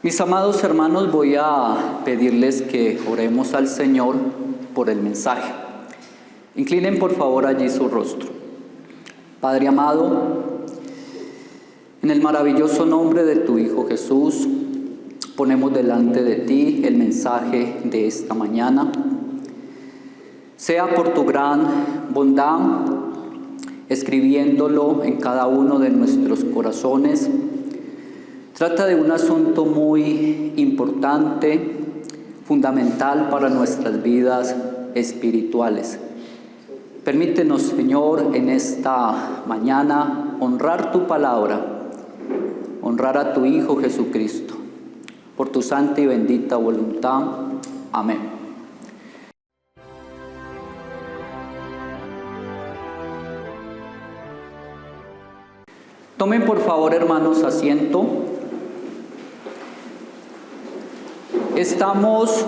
Mis amados hermanos, voy a pedirles que oremos al Señor por el mensaje. Inclinen por favor allí su rostro. Padre amado, en el maravilloso nombre de tu Hijo Jesús, ponemos delante de ti el mensaje de esta mañana. Sea por tu gran bondad, escribiéndolo en cada uno de nuestros corazones. Trata de un asunto muy importante, fundamental para nuestras vidas espirituales. Permítenos, Señor, en esta mañana honrar tu palabra, honrar a tu Hijo Jesucristo, por tu santa y bendita voluntad. Amén. Tomen por favor, hermanos, asiento. Estamos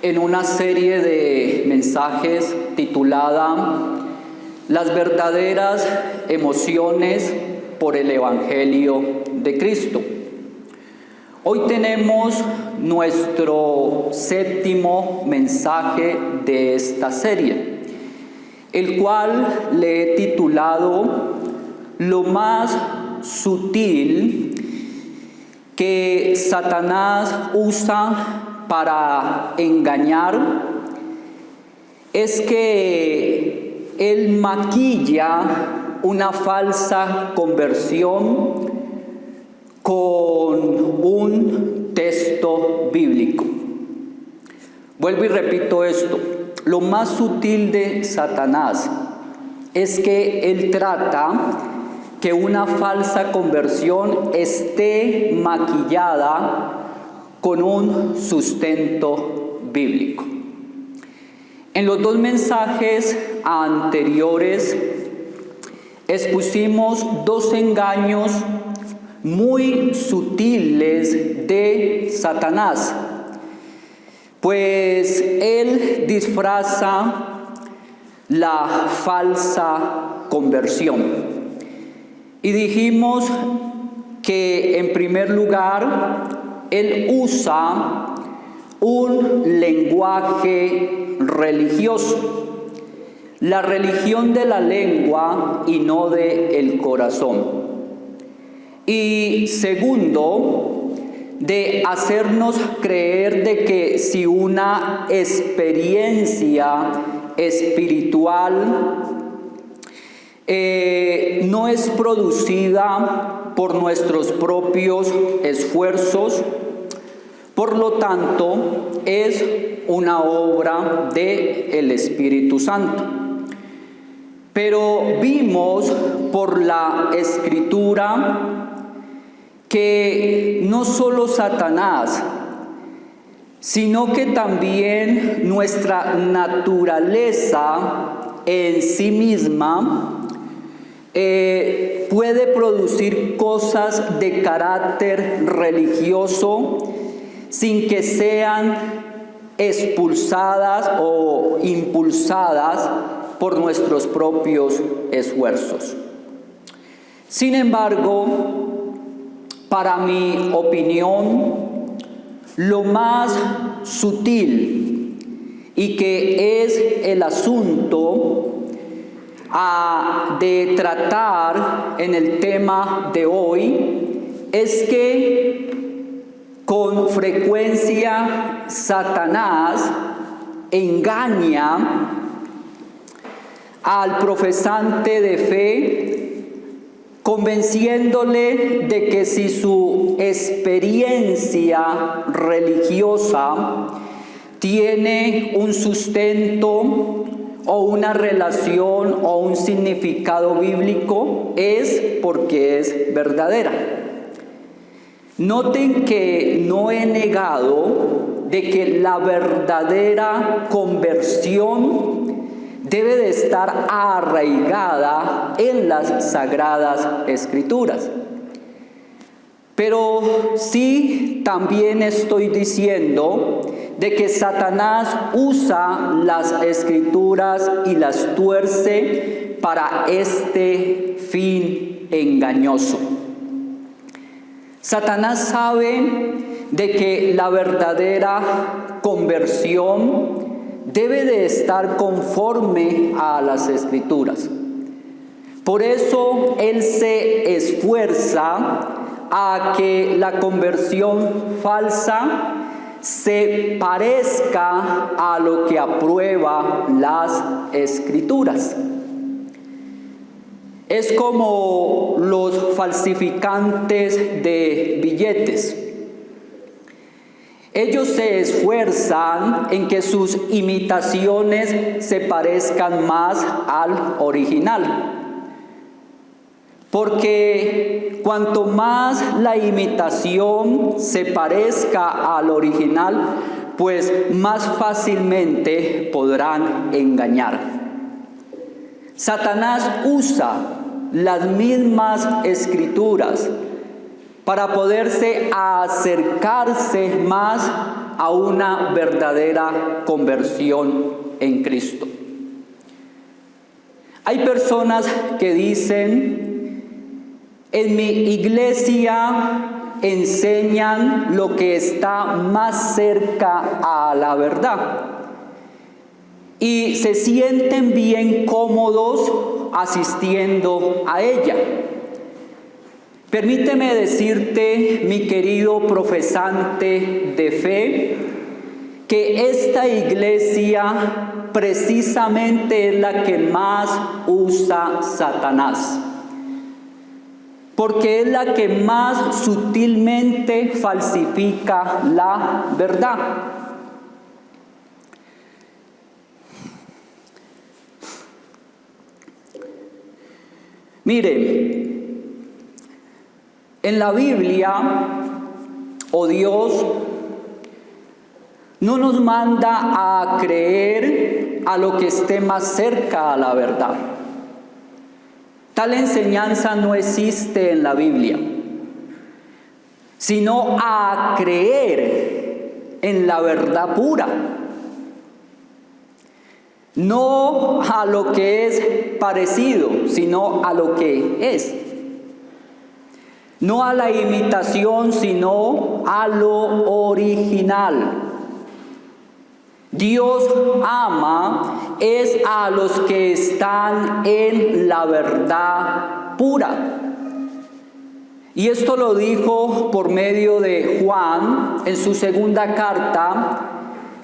en una serie de mensajes titulada Las verdaderas emociones por el Evangelio de Cristo. Hoy tenemos nuestro séptimo mensaje de esta serie, el cual le he titulado Lo más sutil que Satanás usa para engañar es que él maquilla una falsa conversión con un texto bíblico. Vuelvo y repito esto. Lo más sutil de Satanás es que él trata que una falsa conversión esté maquillada con un sustento bíblico. En los dos mensajes anteriores expusimos dos engaños muy sutiles de Satanás, pues él disfraza la falsa conversión. Y dijimos que en primer lugar, él usa un lenguaje religioso, la religión de la lengua y no del corazón. Y segundo, de hacernos creer de que si una experiencia espiritual no es producida por nuestros propios esfuerzos, por lo tanto es una obra del Espíritu Santo. Pero vimos por la Escritura que no solo Satanás, sino que también nuestra naturaleza en sí misma puede producir cosas de carácter religioso sin que sean expulsadas o impulsadas por nuestros propios esfuerzos. Sin embargo, para mi opinión, lo más sutil y que es el asunto de tratar en el tema de hoy es que con frecuencia Satanás engaña al profesante de fe, convenciéndole de que si su experiencia religiosa tiene un sustento o una relación o un significado bíblico, es porque es verdadera. Noten que no he negado de que la verdadera conversión debe de estar arraigada en las Sagradas Escrituras. Pero sí también estoy diciendo de que Satanás usa las Escrituras y las tuerce para este fin engañoso. Satanás sabe de que la verdadera conversión debe de estar conforme a las Escrituras. Por eso él se esfuerza a que la conversión falsa se parezca a lo que aprueba las Escrituras. Es como los falsificantes de billetes. Ellos se esfuerzan en que sus imitaciones se parezcan más al original. Porque cuanto más la imitación se parezca al original, pues más fácilmente podrán engañar. Satanás usa las mismas Escrituras para poderse acercarse más a una verdadera conversión en Cristo. Hay personas que dicen: en mi iglesia enseñan lo que está más cerca a la verdad, y se sienten bien cómodos asistiendo a ella. Permíteme decirte, mi querido profesante de fe, que esta iglesia precisamente es la que más usa Satanás, porque es la que más sutilmente falsifica la verdad. Mire, en la Biblia, Dios no nos manda a creer a lo que esté más cerca a la verdad. Tal enseñanza no existe en la Biblia, sino a creer en la verdad pura. No a lo que es parecido, sino a lo que es. No a la imitación, sino a lo original. Dios ama es a los que están en la verdad pura. Y esto lo dijo por medio de Juan en su segunda carta,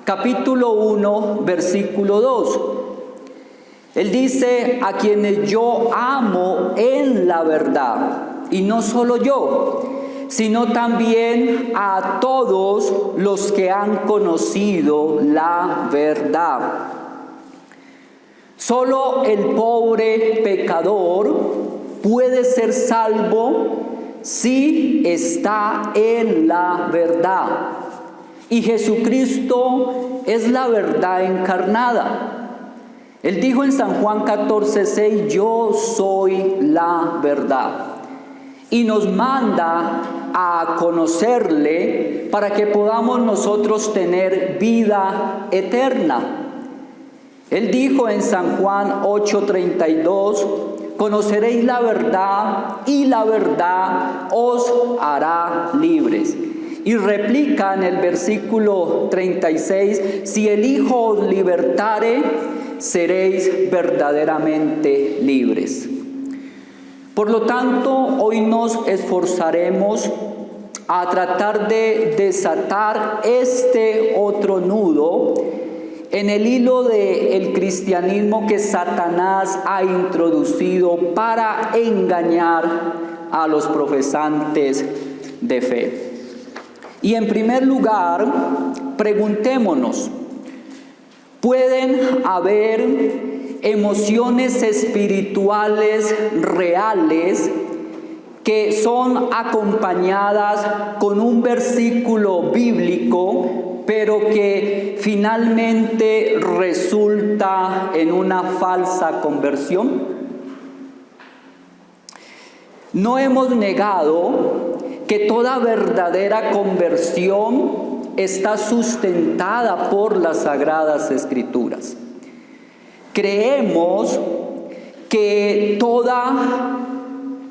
capítulo 1, versículo 2. Él dice: a quienes yo amo en la verdad. Y no solo yo, sino también a todos los que han conocido la verdad. Solo el pobre pecador puede ser salvo si está en la verdad. Y Jesucristo es la verdad encarnada. Él dijo en San Juan 14:6: yo soy la verdad. Y nos manda a conocerle para que podamos nosotros tener vida eterna. Él dijo en San Juan 8:32: conoceréis la verdad y la verdad os hará libres. Y replica en el versículo 36: si el Hijo os libertare, seréis verdaderamente libres. Por lo tanto, hoy nos esforzaremos a tratar de desatar este otro nudo en el hilo del cristianismo que Satanás ha introducido para engañar a los profesantes de fe. Y en primer lugar, preguntémonos: ¿pueden haber emociones espirituales reales que son acompañadas con un versículo bíblico, pero que finalmente resulta en una falsa conversión? No hemos negado que toda verdadera conversión está sustentada por las Sagradas Escrituras. Creemos que toda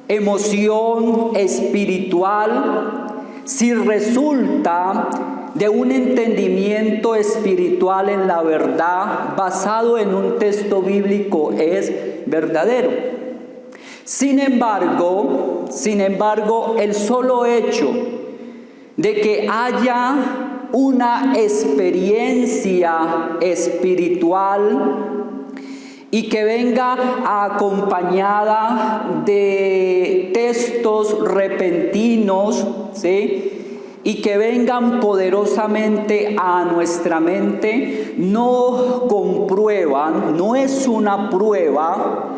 emoción espiritual si resulta de un entendimiento espiritual en la verdad basado en un texto bíblico, es verdadero. Sin embargo, el solo hecho de que haya una experiencia espiritual y que venga acompañada de textos repentinos, ¿sí?, y que vengan poderosamente a nuestra mente, no comprueban, no es una prueba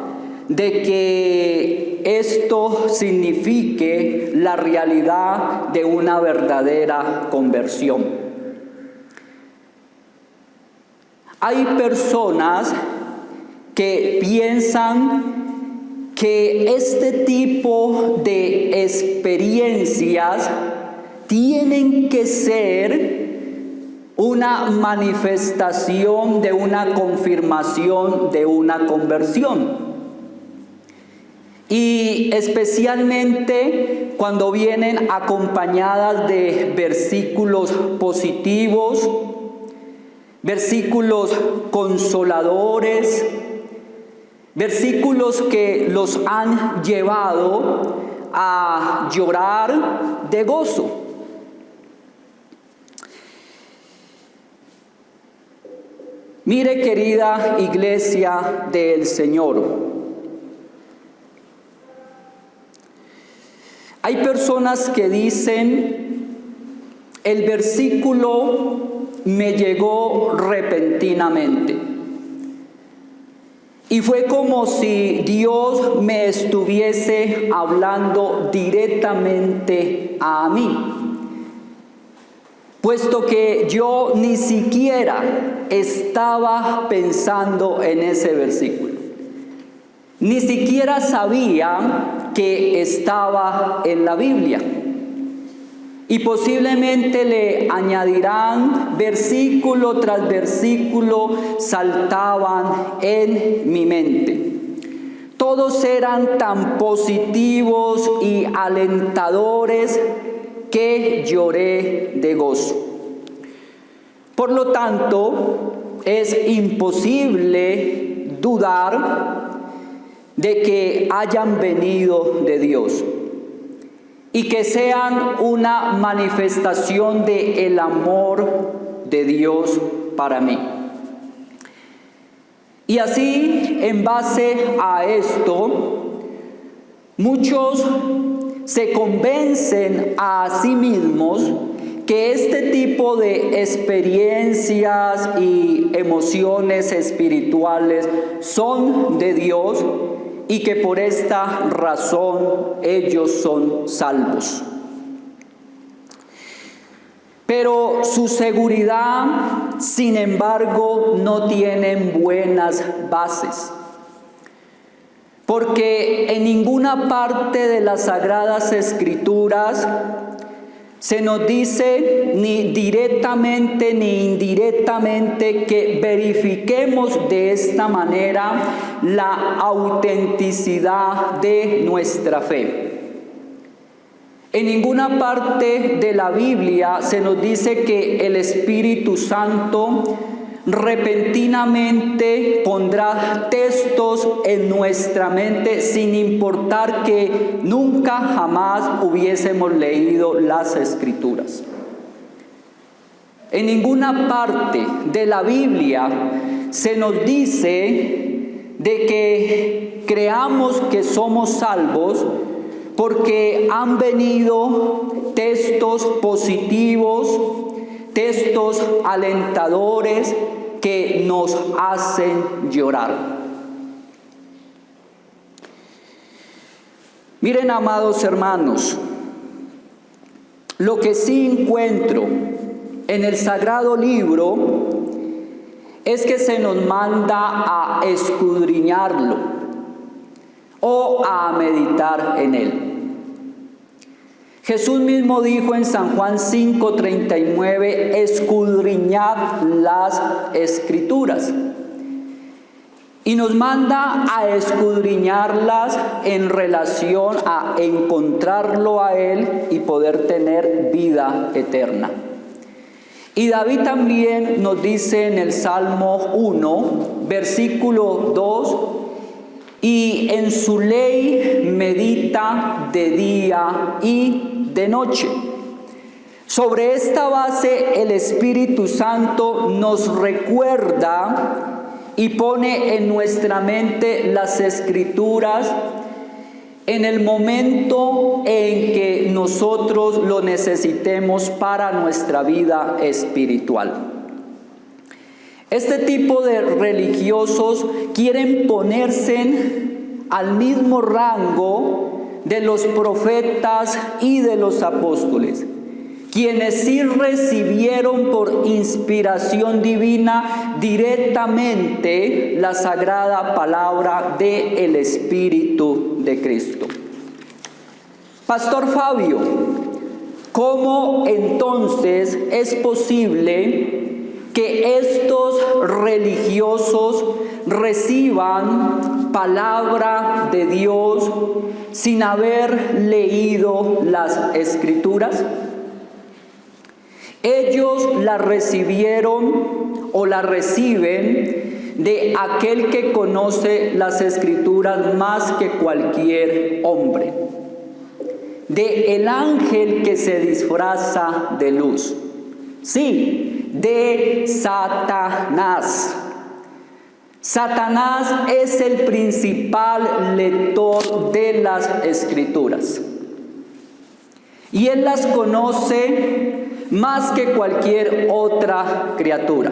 de que esto signifique la realidad de una verdadera conversión. Hay personas que piensan que este tipo de experiencias tienen que ser una manifestación de una confirmación de una conversión. Y especialmente cuando vienen acompañadas de versículos positivos, versículos consoladores, versículos que los han llevado a llorar de gozo. Mire, querida iglesia del Señor, hay personas que dicen, el versículo me llegó repentinamente y fue como si Dios me estuviese hablando directamente a mí, puesto que yo ni siquiera estaba pensando en ese versículo, ni siquiera sabía que estaba en la Biblia. Y posiblemente le añadirán versículo tras versículo, saltaban en mi mente. Todos eran tan positivos y alentadores que lloré de gozo. Por lo tanto, es imposible dudar de que hayan venido de Dios y que sean una manifestación del amor de Dios para mí. Y así, en base a esto, muchos se convencen a sí mismos que este tipo de experiencias y emociones espirituales son de Dios y que por esta razón ellos son salvos. Pero su seguridad, sin embargo, no tienen buenas bases. Porque en ninguna parte de las Sagradas Escrituras se nos dice ni directamente ni indirectamente que verifiquemos de esta manera la autenticidad de nuestra fe. En ninguna parte de la Biblia se nos dice que el Espíritu Santo repentinamente pondrá textos en nuestra mente sin importar que nunca jamás hubiésemos leído las Escrituras. En ninguna parte de la Biblia se nos dice de que creamos que somos salvos porque han venido textos positivos, textos alentadores que nos hacen llorar. Miren, amados hermanos, lo que sí encuentro en el Sagrado Libro es que se nos manda a escudriñarlo o a meditar en él. Jesús mismo dijo en San Juan 5:39, escudriñad las Escrituras. y nos manda a escudriñarlas en relación a encontrarlo a Él y poder tener vida eterna. Y David también nos dice en el Salmo 1, versículo 2, y en su ley medita de día y de noche. Sobre esta base el Espíritu Santo nos recuerda y pone en nuestra mente las Escrituras en el momento en que nosotros lo necesitemos para nuestra vida espiritual. Este tipo de religiosos quieren ponerse al mismo rango de los profetas y de los apóstoles, quienes sí recibieron por inspiración divina directamente la sagrada palabra del Espíritu de Cristo. Pastor Fabio, ¿cómo entonces es posible que estos religiosos reciban palabra de Dios sin haber leído las Escrituras? Ellos la recibieron o la reciben de aquel que conoce las Escrituras más que cualquier hombre, de el ángel que se disfraza de luz, sí, de Satanás. Satanás es el principal lector de las Escrituras y él las conoce más que cualquier otra criatura.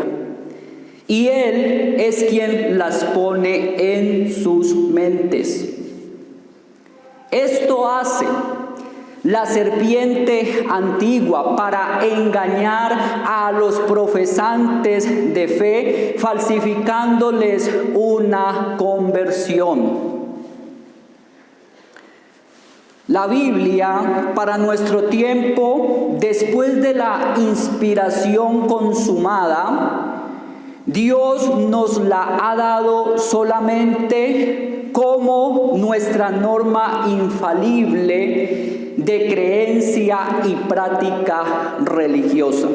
Y Él es quien las pone en sus mentes. Esto hace la serpiente antigua para engañar a los profesantes de fe, falsificándoles una conversión. La Biblia, para nuestro tiempo, después de la inspiración consumada, Dios nos la ha dado solamente como nuestra norma infalible de creencia y práctica religiosa.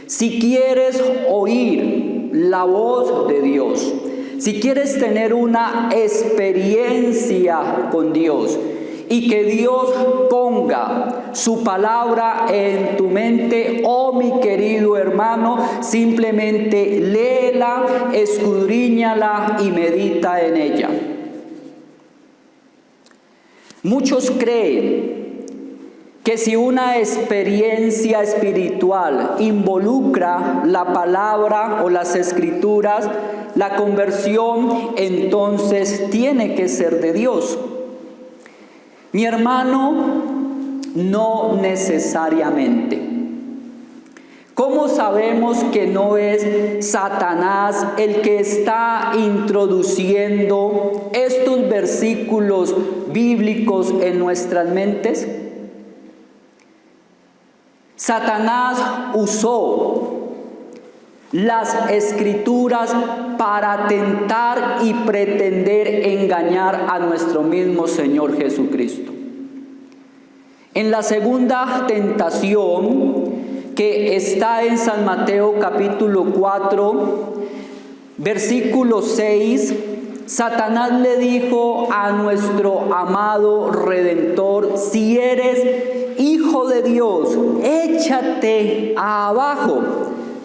Si quieres oír la voz de Dios, si quieres tener una experiencia con Dios, y que Dios ponga su palabra en tu mente, oh mi querido hermano, simplemente léela, escudriñala y medita en ella. Muchos creen que si una experiencia espiritual involucra la palabra o las Escrituras, la conversión entonces tiene que ser de Dios. Mi hermano, no necesariamente. ¿Cómo sabemos que no es Satanás el que está introduciendo estos versículos bíblicos en nuestras mentes? Satanás usó las Escrituras para tentar y pretender engañar a nuestro mismo Señor Jesucristo. En la segunda tentación, que está en San Mateo capítulo 4, versículo 6, Satanás le dijo a nuestro amado Redentor: si eres hijo de Dios, échate abajo.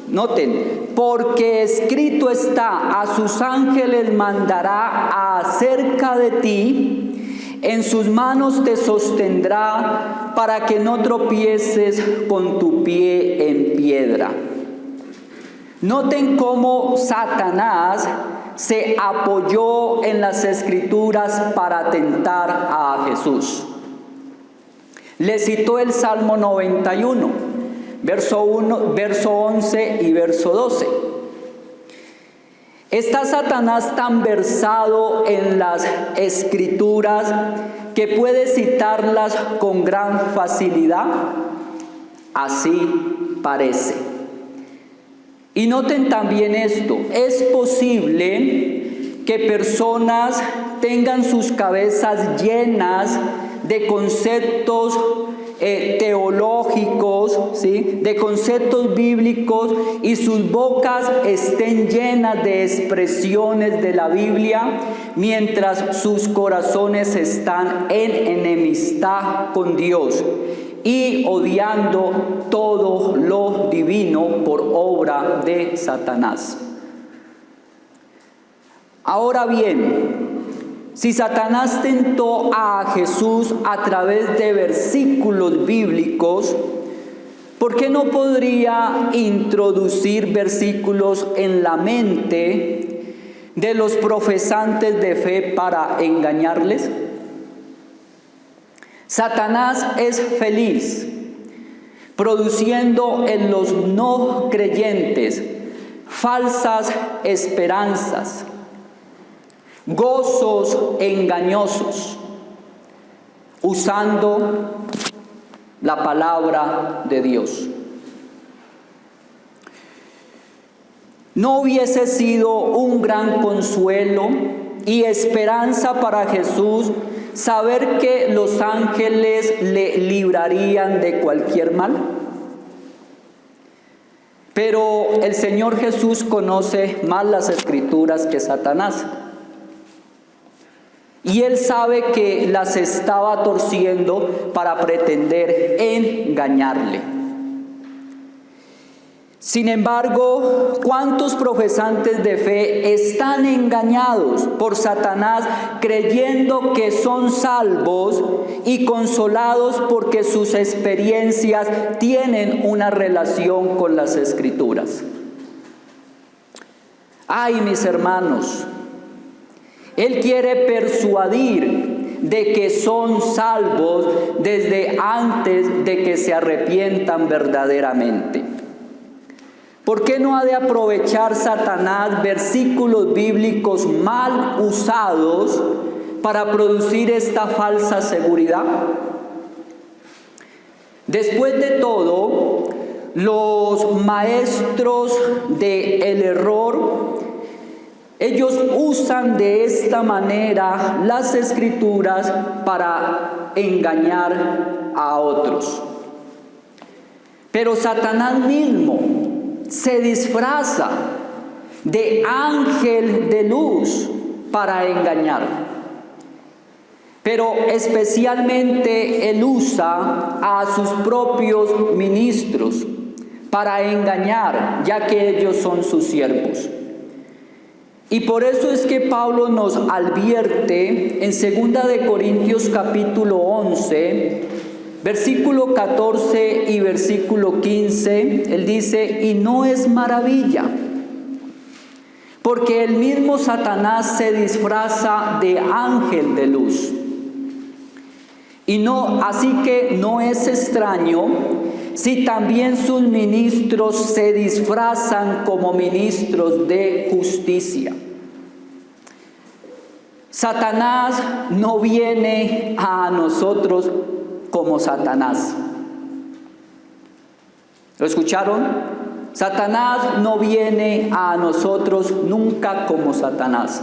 Noten, porque escrito está: a sus ángeles mandará acerca de ti, en sus manos te sostendrá, para que no tropieces con tu pie en piedra. Noten cómo Satanás se apoyó en las Escrituras para tentar a Jesús. Le citó el Salmo 91. Verso 1, verso 11 y verso 12. Está Satanás tan versado en las Escrituras que puede citarlas con gran facilidad. Así parece. Y noten también esto: es posible que personas tengan sus cabezas llenas de conceptos teológicos, ¿sí?, de conceptos bíblicos, y sus bocas estén llenas de expresiones de la Biblia, mientras sus corazones están en enemistad con Dios y odiando todo lo divino por obra de Satanás. Ahora bien, si Satanás tentó a Jesús a través de versículos bíblicos, ¿por qué no podría introducir versículos en la mente de los profesantes de fe para engañarles? Satanás es feliz produciendo en los no creyentes falsas esperanzas, gozos engañosos, usando la palabra de Dios. ¿No hubiese sido un gran consuelo y esperanza para Jesús saber que los ángeles le librarían de cualquier mal? Pero el Señor Jesús conoce más las Escrituras que Satanás. Y él sabe que las estaba torciendo para pretender engañarle. Sin embargo, ¿cuántos profesantes de fe están engañados por Satanás creyendo que son salvos y consolados porque sus experiencias tienen una relación con las Escrituras? Ay, mis hermanos, él quiere persuadir de que son salvos desde antes de que se arrepientan verdaderamente. ¿Por qué no ha de aprovechar Satanás versículos bíblicos mal usados para producir esta falsa seguridad? Después de todo, los maestros del error, ellos usan de esta manera las Escrituras para engañar a otros. Pero Satanás mismo se disfraza de ángel de luz para engañar. Pero especialmente él usa a sus propios ministros para engañar, ya que ellos son sus siervos. Y por eso es que Pablo nos advierte en 2 de Corintios capítulo 11, versículo 14 y versículo 15, él dice: y no es maravilla, porque el mismo Satanás se disfraza de ángel de luz. Así que no es extraño si también sus ministros se disfrazan como ministros de justicia. Satanás no viene a nosotros como Satanás. ¿Lo escucharon? Satanás no viene a nosotros nunca como Satanás,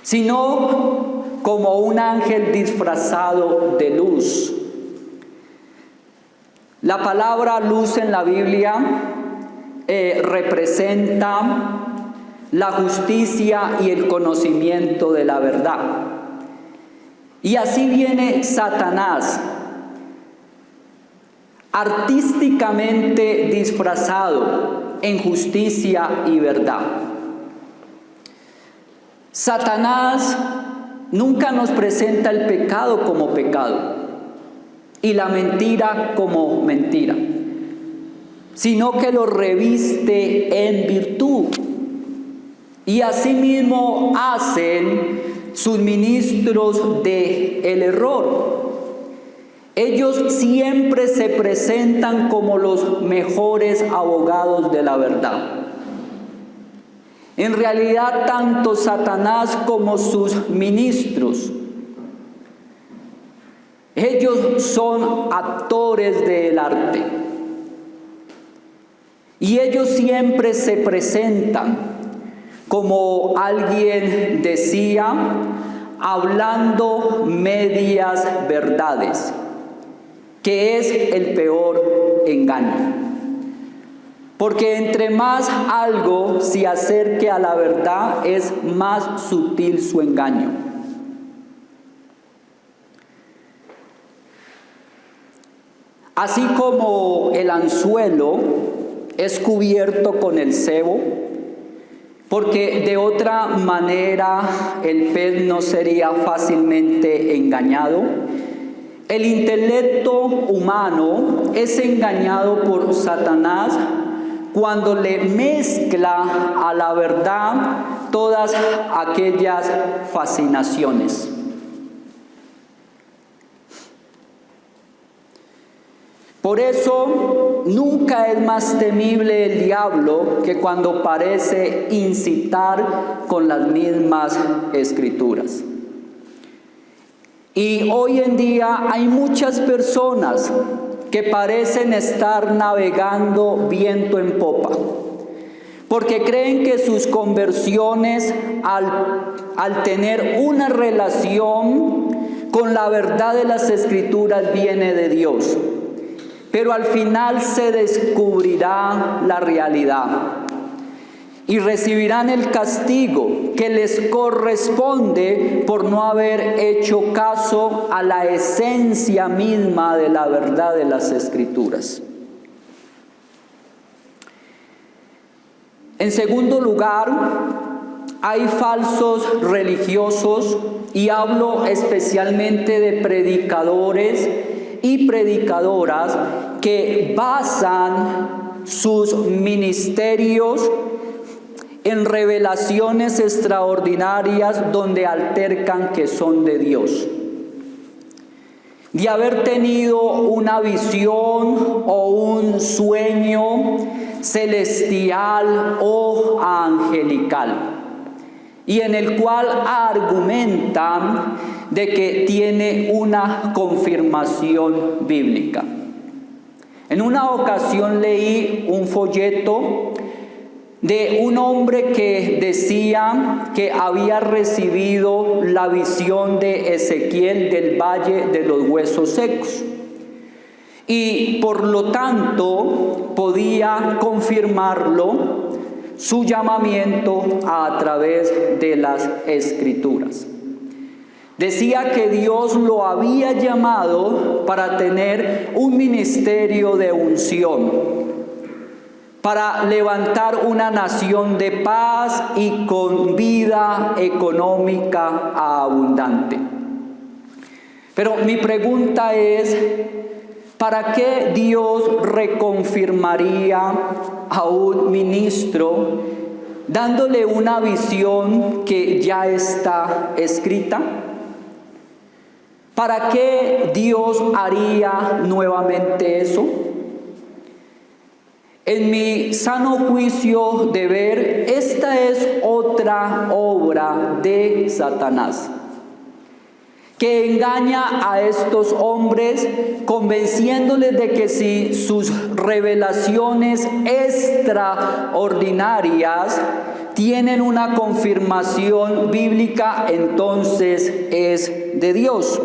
sino como un ángel disfrazado de luz. La palabra luz en la Biblia representa la justicia y el conocimiento de la verdad. Y así viene Satanás, artísticamente disfrazado en justicia y verdad. Satanás nunca nos presenta el pecado como pecado y la mentira como mentira, sino que lo reviste en virtud. Y asimismo hacen sus ministros del error. Ellos siempre se presentan como los mejores abogados de la verdad. En realidad, tanto Satanás como sus ministros, ellos son actores del arte. Y ellos siempre se presentan como alguien decía, hablando medias verdades, que es el peor engaño. Porque entre más algo se acerque a la verdad, es más sutil su engaño. Así como el anzuelo es cubierto con el cebo, porque de otra manera el pez no sería fácilmente engañado, el intelecto humano es engañado por Satanás cuando le mezcla a la verdad todas aquellas fascinaciones. Por eso nunca es más temible el diablo que cuando parece incitar con las mismas escrituras. Y hoy en día hay muchas personas que parecen estar navegando viento en popa, porque creen que sus conversiones al tener una relación con la verdad de las Escrituras viene de Dios. Pero al final se descubrirá la realidad y recibirán el castigo que les corresponde por no haber hecho caso a la esencia misma de la verdad de las Escrituras. En segundo lugar, hay falsos religiosos, y hablo especialmente de predicadores y predicadoras que basan sus ministerios en revelaciones extraordinarias donde altercan que son de Dios. De haber tenido una visión o un sueño celestial o angelical, y en el cual argumentan de que tiene una confirmación bíblica. En una ocasión leí un folleto de un hombre que decía que había recibido la visión de Ezequiel del Valle de los Huesos Secos y por lo tanto podía confirmarlo su llamamiento a través de las Escrituras. Decía que Dios lo había llamado para tener un ministerio de unción, para levantar una nación de paz y con vida económica abundante. Pero mi pregunta es, ¿para qué Dios reconfirmaría a un ministro dándole una visión que ya está escrita? ¿Para qué Dios haría nuevamente eso? En mi sano juicio de ver, esta es otra obra de Satanás, que engaña a estos hombres convenciéndoles de que si sus revelaciones extraordinarias tienen una confirmación bíblica, entonces es de Dios.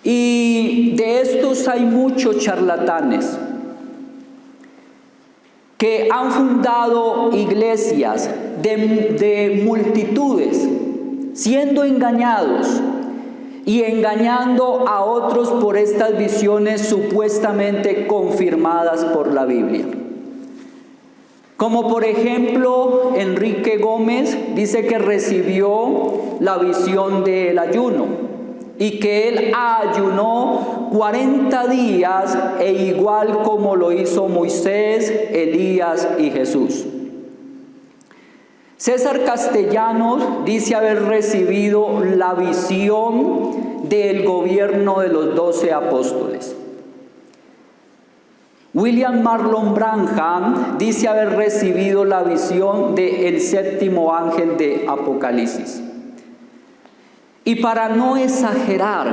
Y de estos hay muchos charlatanes que han fundado iglesias de multitudes, siendo engañados y engañando a otros por estas visiones supuestamente confirmadas por la Biblia. Como por ejemplo, Enrique Gómez dice que recibió la visión del ayuno y que él ayunó 40 días e igual como lo hizo Moisés, Elías y Jesús. César Castellanos dice haber recibido la visión del gobierno de los 12 apóstoles. William Marlon Branham dice haber recibido la visión del séptimo ángel de Apocalipsis. Y para no exagerar,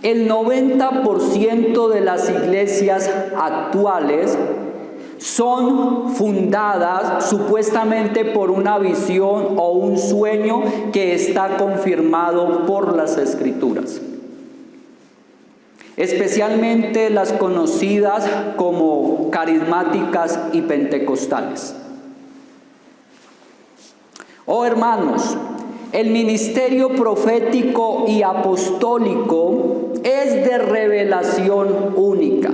el 90% de las iglesias actuales son fundadas supuestamente por una visión o un sueño que está confirmado por las Escrituras, especialmente las conocidas como carismáticas y pentecostales. Oh hermanos, el ministerio profético y apostólico es de revelación única.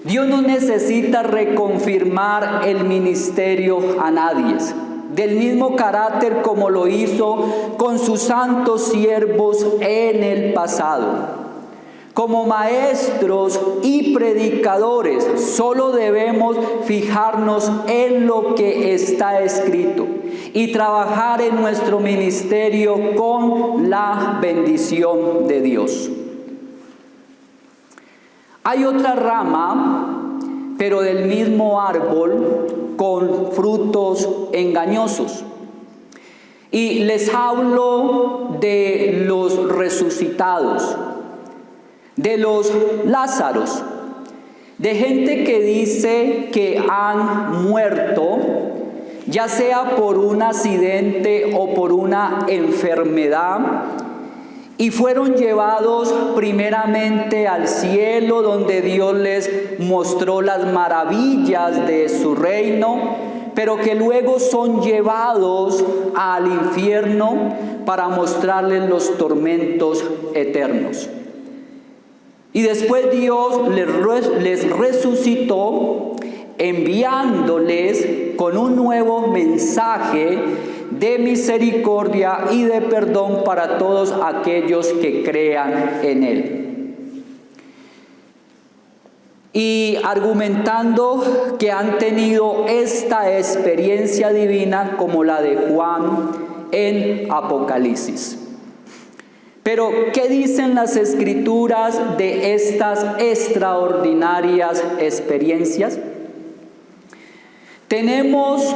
Dios no necesita reconfirmar el ministerio a nadie, del mismo carácter como lo hizo con sus santos siervos en el pasado. Como maestros y predicadores, solo debemos fijarnos en lo que está escrito y trabajar en nuestro ministerio con la bendición de Dios. Hay otra rama, pero del mismo árbol, con frutos engañosos. Y les hablo de los resucitados, de los Lázaros, de gente que dice que han muerto, ya sea por un accidente o por una enfermedad, y fueron llevados primeramente al cielo, donde Dios les mostró las maravillas de su reino, pero que luego son llevados al infierno para mostrarles los tormentos eternos. Y después Dios les resucitó, enviándoles con un nuevo mensaje de misericordia y de perdón para todos aquellos que crean en Él. Y argumentando que han tenido esta experiencia divina como la de Juan en Apocalipsis. Pero, ¿qué dicen las Escrituras de estas extraordinarias experiencias? Tenemos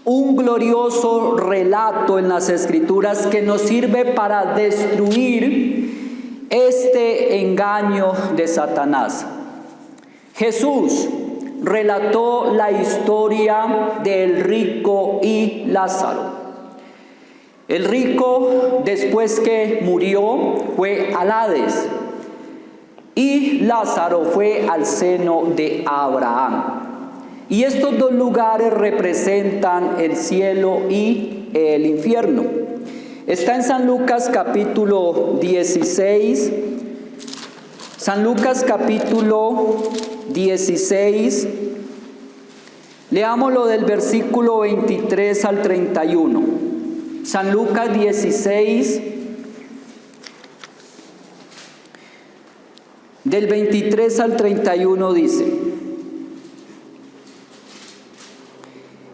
un glorioso relato en las Escrituras que nos sirve para destruir este engaño de Satanás. Jesús relató la historia del rico y Lázaro. El rico, después que murió, fue al Hades, y Lázaro fue al seno de Abraham. Y estos dos lugares representan el cielo y el infierno. Está en San Lucas capítulo 16. San Lucas capítulo 16. Leámoslo del versículo 23 al 31. San Lucas 16, del 23 al 31 dice: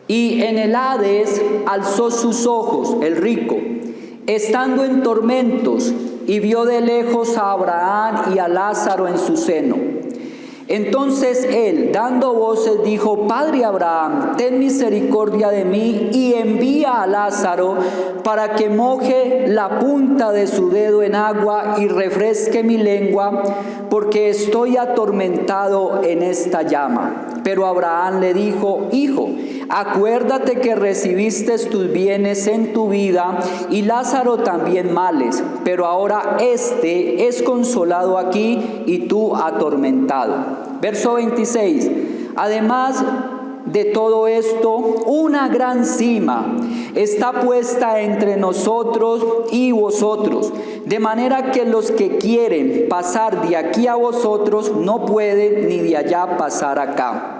Y en el Hades alzó sus ojos el rico, estando en tormentos, y vio de lejos a Abraham y a Lázaro en su seno. Entonces él, dando voces, dijo: Padre Abraham, ten misericordia de mí, y envía a Lázaro para que moje la punta de su dedo en agua y refresque mi lengua, porque estoy atormentado en esta llama. Pero Abraham le dijo: Hijo, acuérdate que recibiste tus bienes en tu vida, y Lázaro también males, pero ahora éste es consolado aquí y tú atormentado. Verso 26. Además de todo esto, una gran cima está puesta entre nosotros y vosotros, de manera que los que quieren pasar de aquí a vosotros no pueden, ni de allá pasar acá.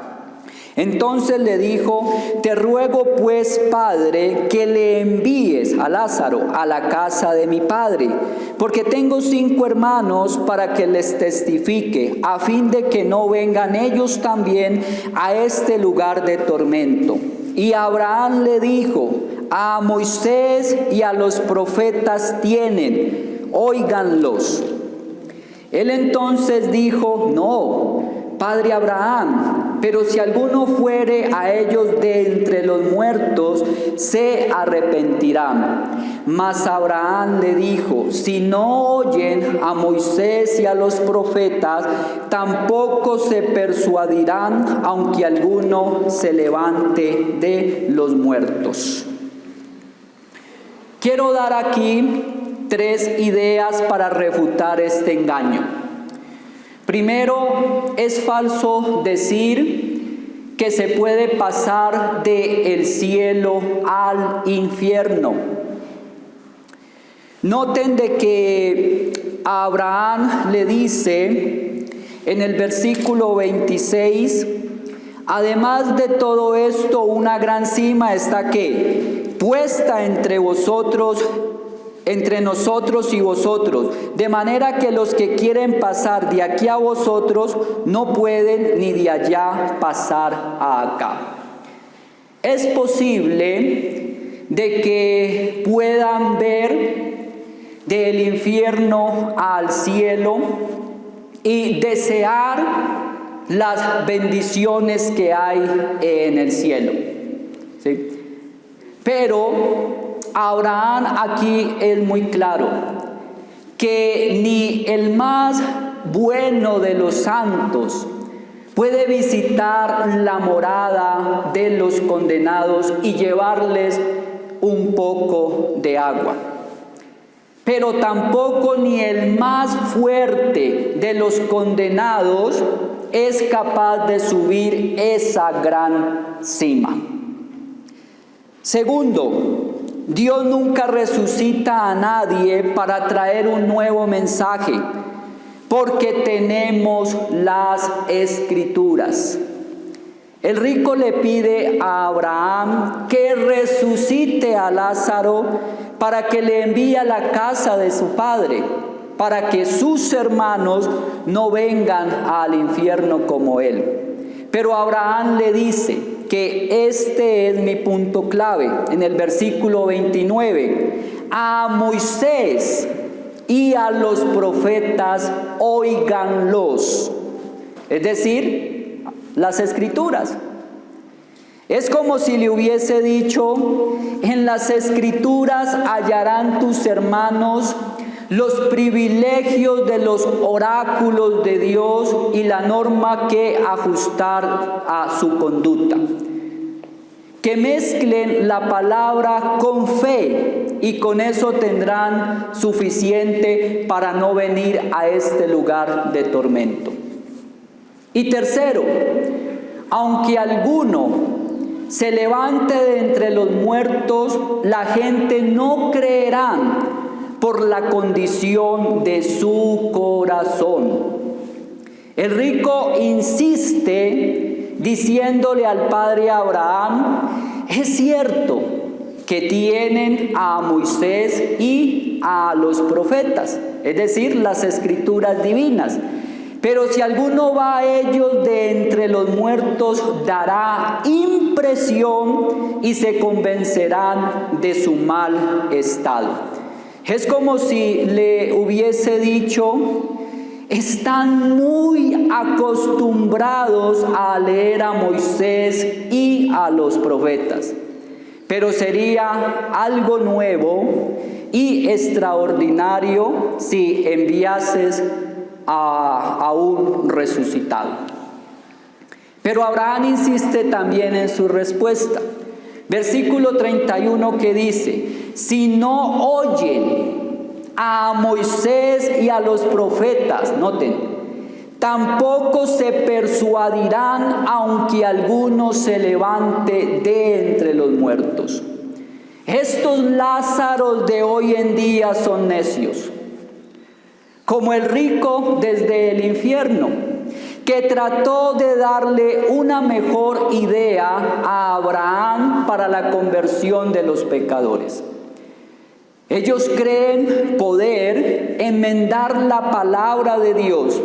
Entonces le dijo: Te ruego pues, Padre, que le envíes a Lázaro a la casa de mi padre, porque tengo 5 hermanos, para que les testifique, a fin de que no vengan ellos también a este lugar de tormento. Y Abraham le dijo: A Moisés y a los profetas tienen, óiganlos. Él entonces dijo: No, Padre Abraham, pero si alguno fuere a ellos de entre los muertos, se arrepentirán. Mas Abraham le dijo: si no oyen a Moisés y a los profetas, tampoco se persuadirán, aunque alguno se levante de los muertos. Quiero dar aquí 3 ideas para refutar este engaño. Primero, es falso decir que se puede pasar del cielo al infierno. Noten de que a Abraham le dice en el versículo 26, además de todo esto, una gran cima está ¿qué? Puesta entre nosotros y vosotros, de manera que los que quieren pasar de aquí a vosotros no pueden ni de allá pasar a acá. Es posible de que puedan ver del infierno al cielo y desear las bendiciones que hay en el cielo, ¿sí? Pero Abraham aquí es muy claro que ni el más bueno de los santos puede visitar la morada de los condenados y llevarles un poco de agua. Pero tampoco ni el más fuerte de los condenados es capaz de subir esa gran cima. Segundo, Dios nunca resucita a nadie para traer un nuevo mensaje, porque tenemos las Escrituras. El rico le pide a Abraham que resucite a Lázaro para que le envíe a la casa de su padre, para que sus hermanos no vengan al infierno como él. Pero Abraham le dice que este es mi punto clave. En el versículo 29, a Moisés y a los profetas óiganlos. Es decir, las Escrituras. Es como si le hubiese dicho: en las Escrituras hallarán tus hermanos los privilegios de los oráculos de Dios y la norma que ajustar a su conducta. Que mezclen la palabra con fe y con eso tendrán suficiente para no venir a este lugar de tormento. Y tercero, aunque alguno se levante de entre los muertos, la gente no creerá por la condición de su corazón. El rico insiste diciéndole al padre Abraham: es cierto que tienen a Moisés y a los profetas, es decir, las Escrituras divinas. Pero si alguno va a ellos de entre los muertos, dará impresión y se convencerán de su mal estado. Es como si le hubiese dicho: están muy acostumbrados a leer a Moisés y a los profetas, pero sería algo nuevo y extraordinario si enviases a un resucitado. Pero Abraham insiste también en su respuesta. Versículo 31 que dice: si no oyen a Moisés y a los profetas, noten, tampoco se persuadirán aunque alguno se levante de entre los muertos. Estos Lázaros de hoy en día son necios, como el rico desde el infierno, que trató de darle una mejor idea a Abraham para la conversión de los pecadores. Ellos creen poder enmendar la palabra de Dios,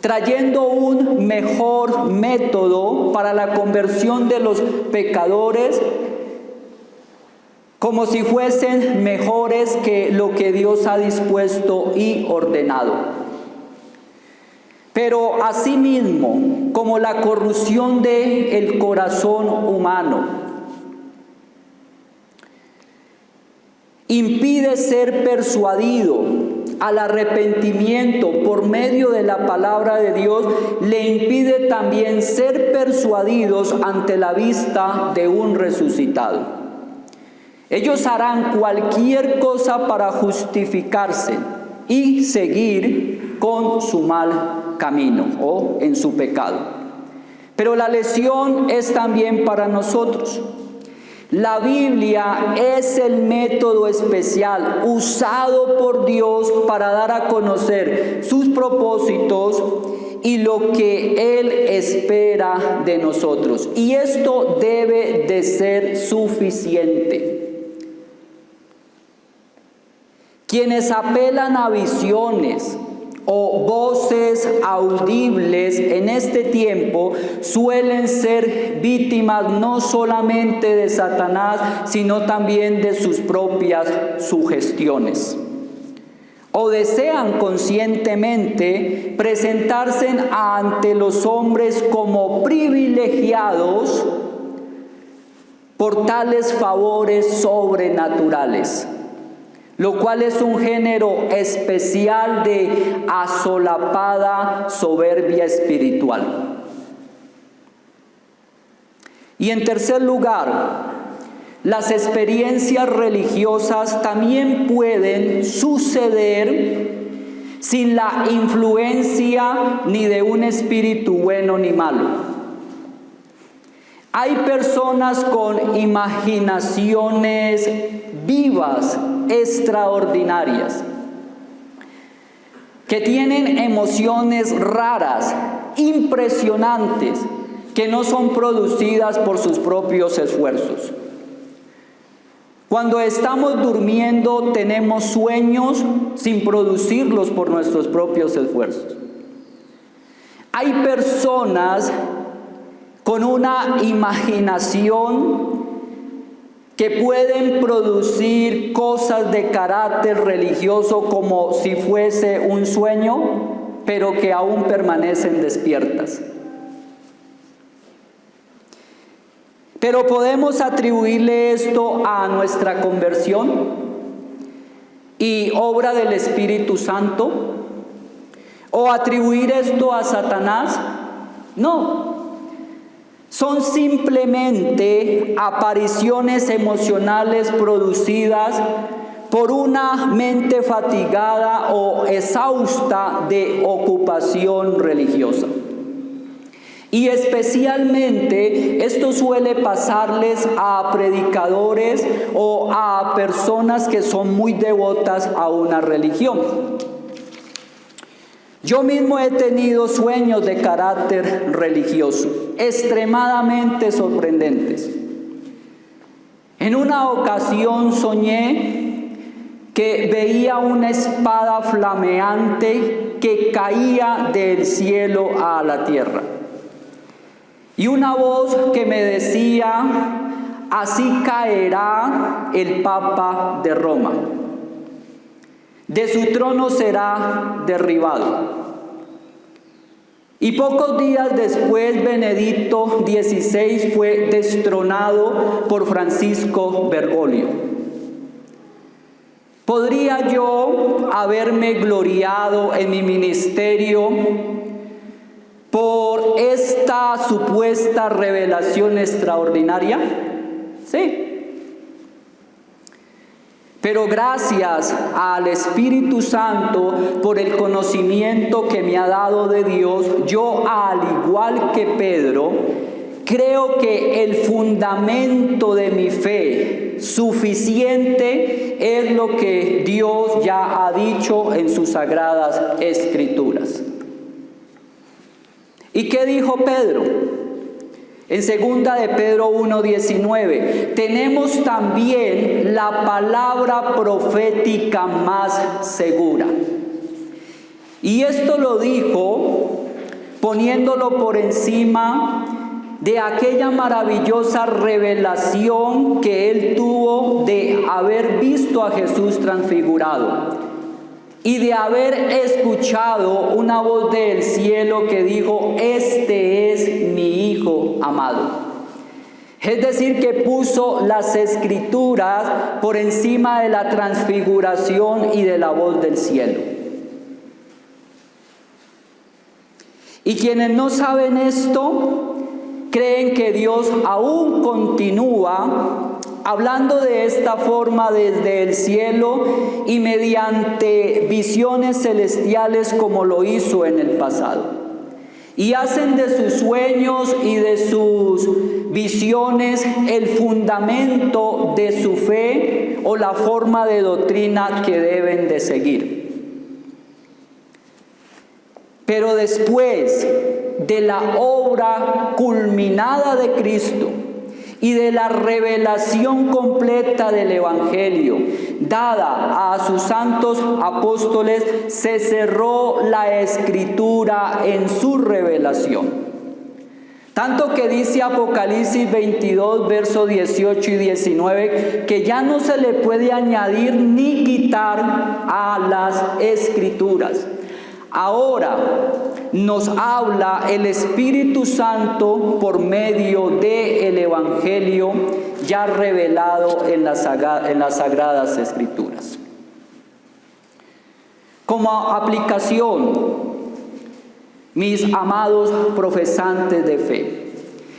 trayendo un mejor método para la conversión de los pecadores, como si fuesen mejores que lo que Dios ha dispuesto y ordenado. Pero asimismo, como la corrupción del corazón humano impide ser persuadido al arrepentimiento por medio de la palabra de Dios, le impide también ser persuadidos ante la vista de un resucitado. Ellos harán cualquier cosa para justificarse y seguir con su mal camino o en su pecado. Pero la lección es también para nosotros. La Biblia es el método especial usado por Dios para dar a conocer sus propósitos y lo que Él espera de nosotros. Y esto debe de ser suficiente. Quienes apelan a visiones o voces audibles en este tiempo suelen ser víctimas no solamente de Satanás, sino también de sus propias sugestiones. O desean conscientemente presentarse ante los hombres como privilegiados por tales favores sobrenaturales, lo cual es un género especial de asolapada soberbia espiritual. Y en tercer lugar, las experiencias religiosas también pueden suceder sin la influencia ni de un espíritu bueno ni malo. Hay personas con imaginaciones vivas, extraordinarias, que tienen emociones raras, impresionantes, que no son producidas por sus propios esfuerzos. Cuando estamos durmiendo tenemos sueños sin producirlos por nuestros propios esfuerzos. Hay personas con una imaginación que pueden producir cosas de carácter religioso como si fuese un sueño, pero que aún permanecen despiertas. Pero podemos atribuirle esto a nuestra conversión y obra del Espíritu Santo, o atribuir esto a Satanás. No. Son simplemente apariciones emocionales producidas por una mente fatigada o exhausta de ocupación religiosa. Y especialmente esto suele pasarles a predicadores o a personas que son muy devotas a una religión. Yo mismo he tenido sueños de carácter religioso, extremadamente sorprendentes. En una ocasión soñé que veía una espada flameante que caía del cielo a la tierra. Y una voz que me decía: así caerá el Papa de Roma. De su trono será derribado. Y pocos días después Benedicto XVI fue destronado por Francisco Bergoglio. ¿Podría yo haberme gloriado en mi ministerio por esta supuesta revelación extraordinaria? Sí. Pero gracias al Espíritu Santo por el conocimiento que me ha dado de Dios, yo, al igual que Pedro, creo que el fundamento de mi fe suficiente es lo que Dios ya ha dicho en sus sagradas Escrituras. ¿Y qué dijo Pedro? En 2 de Pedro 1:19, tenemos también la palabra profética más segura. Y esto lo dijo poniéndolo por encima de aquella maravillosa revelación que él tuvo de haber visto a Jesús transfigurado. y de haber escuchado una voz del cielo que dijo: este es mi Hijo amado. Es decir, que puso las Escrituras por encima de la transfiguración y de la voz del cielo. Y quienes no saben esto, creen que Dios aún continúa hablando de esta forma desde el cielo y mediante visiones celestiales como lo hizo en el pasado. Y hacen de sus sueños y de sus visiones el fundamento de su fe o la forma de doctrina que deben de seguir. Pero después de la obra culminada de Cristo y de la revelación completa del Evangelio dada a sus santos apóstoles, se cerró la Escritura en su revelación. Tanto que dice Apocalipsis 22, versos 18 y 19, que ya no se le puede añadir ni quitar a las Escrituras. Ahora nos habla el Espíritu Santo por medio del Evangelio ya revelado en las Sagradas Escrituras. Como aplicación, mis amados profesantes de fe,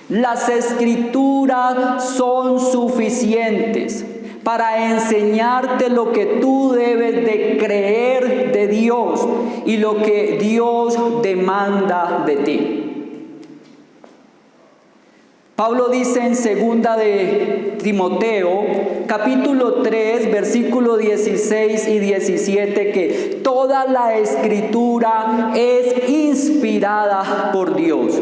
las Escrituras son suficientes para enseñarte lo que tú debes de creer de Dios y lo que Dios demanda de ti. Pablo dice en 2 de Timoteo, capítulo 3, versículo 16 y 17, que toda la Escritura es inspirada por Dios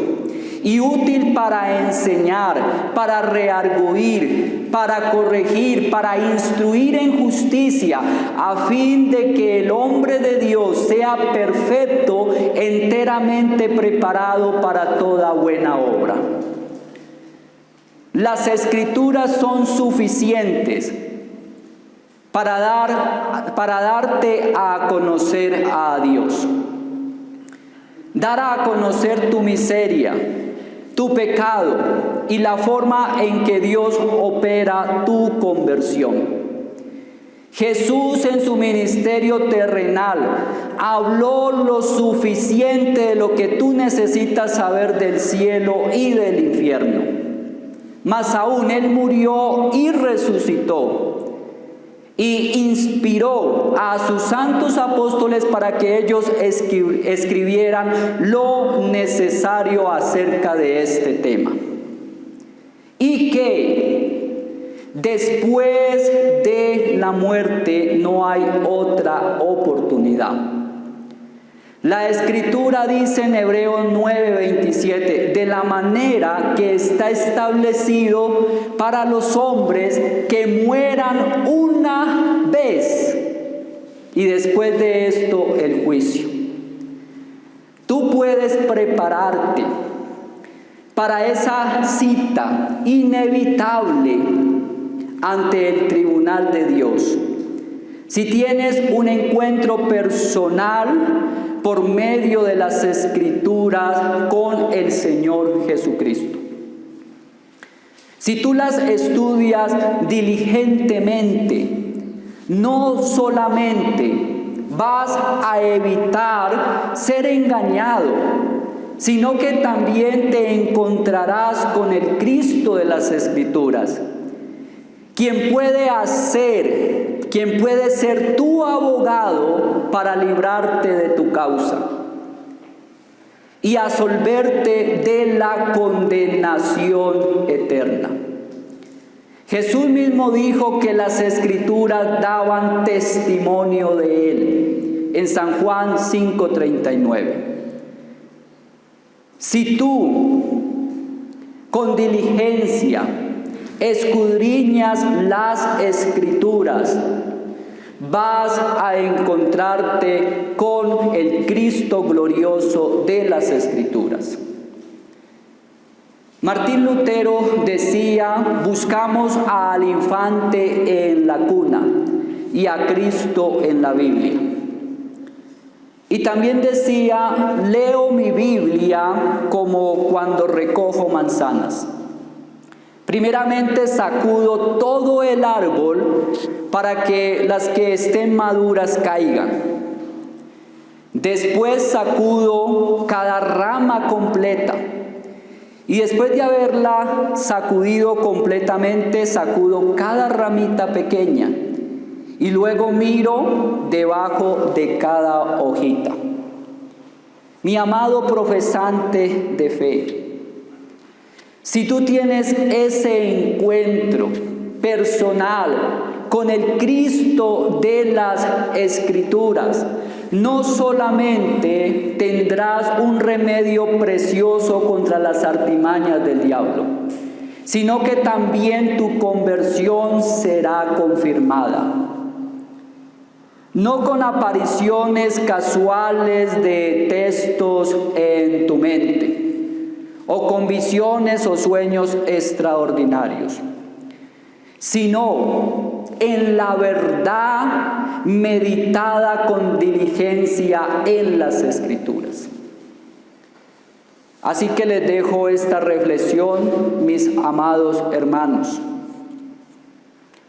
y útil para enseñar, para redarguir, para corregir, para instruir en justicia, a fin de que el hombre de Dios sea perfecto, enteramente preparado para toda buena obra. Las Escrituras son suficientes para darte a conocer a Dios, dar a conocer tu miseria, tu pecado y la forma en que Dios opera tu conversión. Jesús en su ministerio terrenal habló lo suficiente de lo que tú necesitas saber del cielo y del infierno. Más aún, Él murió y resucitó y inspiró a sus santos apóstoles para que ellos escribieran lo necesario acerca de este tema. Y que después de la muerte no hay otra oportunidad. La Escritura dice en Hebreos 9:27, de la manera que está establecido para los hombres que mueran una vez y después de esto el juicio. Tú puedes prepararte para esa cita inevitable ante el tribunal de Dios. Si tienes un encuentro personal por medio de las Escrituras con el Señor Jesucristo. Si tú las estudias diligentemente, no solamente vas a evitar ser engañado, sino que también te encontrarás con el Cristo de las Escrituras, quien puede ser tu abogado para librarte de tu causa y absolverte de la condenación eterna. Jesús mismo dijo que las Escrituras daban testimonio de Él en San Juan 5:39. Si tú con diligencia escudriñas las Escrituras, vas a encontrarte con el Cristo glorioso de las Escrituras. Martín Lutero decía: buscamos al infante en la cuna y a Cristo en la Biblia. Y también decía, leo mi Biblia como cuando recojo manzanas. Primeramente sacudo todo el árbol para que las que estén maduras caigan. Después sacudo cada rama completa. Y después de haberla sacudido completamente, sacudo cada ramita pequeña. Y luego miro debajo de cada hojita. Mi amado profesante de fe, si tú tienes ese encuentro personal con el Cristo de las Escrituras, no solamente tendrás un remedio precioso contra las artimañas del diablo, sino que también tu conversión será confirmada. No con apariciones casuales de textos en tu mente, o con visiones o sueños extraordinarios, sino en la verdad meditada con diligencia en las Escrituras. Así que les dejo esta reflexión, mis amados hermanos.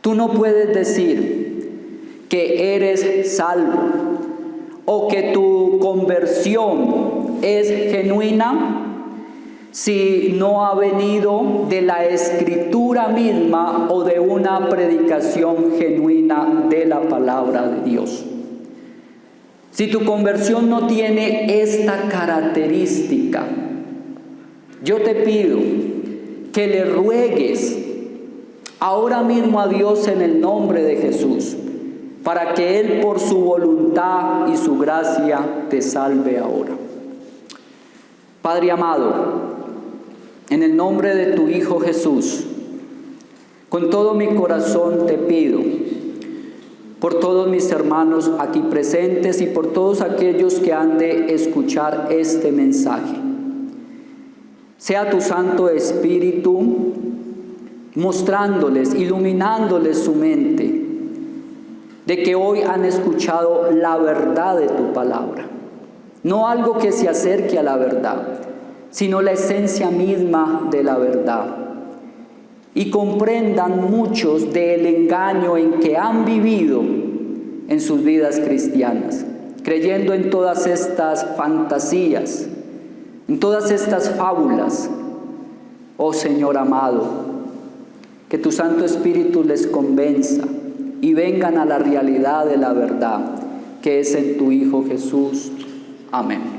Tú no puedes decir que eres salvo o que tu conversión es genuina si no ha venido de la Escritura misma o de una predicación genuina de la palabra de Dios. Si tu conversión no tiene esta característica, yo te pido que le ruegues ahora mismo a Dios en el nombre de Jesús, para que Él por su voluntad y su gracia te salve ahora. Padre amado, en el nombre de tu Hijo Jesús, con todo mi corazón te pido, por todos mis hermanos aquí presentes y por todos aquellos que han de escuchar este mensaje, sea tu Santo Espíritu mostrándoles, iluminándoles su mente, de que hoy han escuchado la verdad de tu palabra, no algo que se acerque a la verdad, sino la esencia misma de la verdad. Y comprendan muchos del engaño en que han vivido en sus vidas cristianas, creyendo en todas estas fantasías, en todas estas fábulas. Oh Señor amado, que tu Santo Espíritu les convenza y vengan a la realidad de la verdad que es en tu Hijo Jesús. Amén.